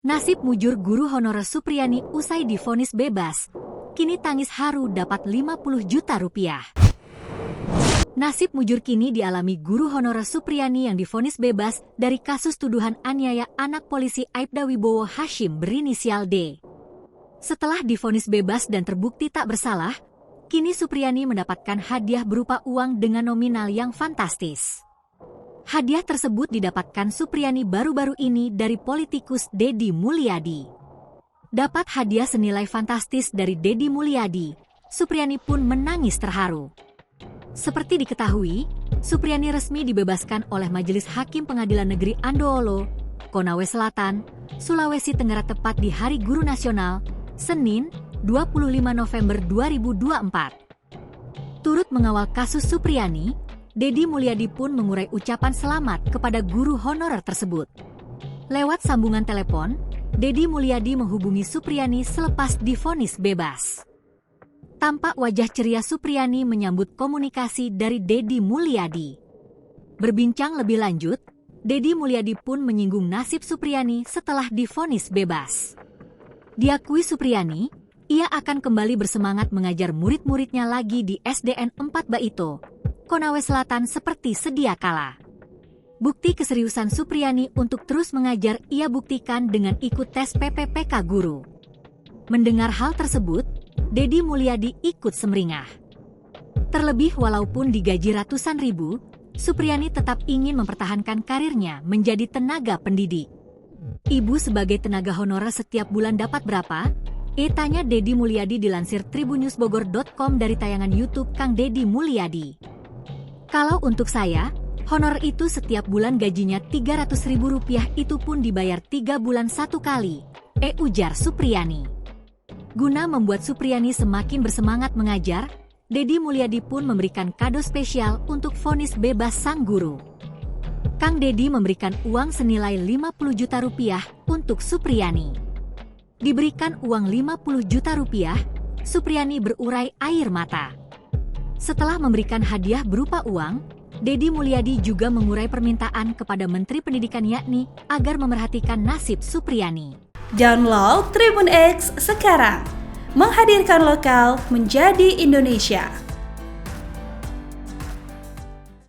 Nasib mujur guru honorer Supriyani usai divonis bebas. Kini tangis haru dapat 50 juta rupiah. Nasib mujur kini dialami guru honorer Supriyani yang divonis bebas dari kasus tuduhan aniaya anak polisi Aibda Wibowo Hashim berinisial D. Setelah divonis bebas dan terbukti tak bersalah, kini Supriyani mendapatkan hadiah berupa uang dengan nominal yang fantastis. Hadiah tersebut didapatkan Supriyani baru-baru ini dari politikus Deddy Mulyadi. Dapat hadiah senilai fantastis dari Deddy Mulyadi, Supriyani pun menangis terharu. Seperti diketahui, Supriyani resmi dibebaskan oleh Majelis Hakim Pengadilan Negeri Andoholo, Konawe Selatan, Sulawesi Tenggara tepat di Hari Guru Nasional, Senin, 25 November 2024. Turut mengawal kasus Supriyani, Deddy Mulyadi pun mengurai ucapan selamat kepada guru honorer tersebut. Lewat sambungan telepon, Deddy Mulyadi menghubungi Supriyani selepas divonis bebas. Tampak wajah ceria Supriyani menyambut komunikasi dari Deddy Mulyadi. Berbincang lebih lanjut, Deddy Mulyadi pun menyinggung nasib Supriyani setelah divonis bebas. Diakui Supriyani, ia akan kembali bersemangat mengajar murid-muridnya lagi di SDN 4 Baito, Konawe Selatan seperti sedia kala. Bukti keseriusan Supriyani untuk terus mengajar ia buktikan dengan ikut tes PPPK guru. Mendengar hal tersebut, Deddy Mulyadi ikut semringah. Terlebih walaupun digaji ratusan ribu, Supriyani tetap ingin mempertahankan karirnya menjadi tenaga pendidik. Ibu sebagai tenaga honorer setiap bulan dapat berapa? Tanya Deddy Mulyadi dilansir tribunnewsbogor.com dari tayangan YouTube Kang Deddy Mulyadi. Kalau untuk saya, honor itu setiap bulan gajinya Rp300.000 itu pun dibayar 3 bulan satu kali, ujar Supriyani. Guna membuat Supriyani semakin bersemangat mengajar, Deddy Mulyadi pun memberikan kado spesial untuk vonis bebas sang guru. Kang Deddy memberikan uang senilai 50 juta rupiah untuk Supriyani. Diberikan uang 50 juta rupiah, Supriyani berurai air mata. Setelah memberikan hadiah berupa uang, Deddy Mulyadi juga mengurai permintaan kepada Menteri Pendidikan yakni agar memerhatikan nasib Supriyani. Download Tribun X sekarang, menghadirkan lokal menjadi Indonesia.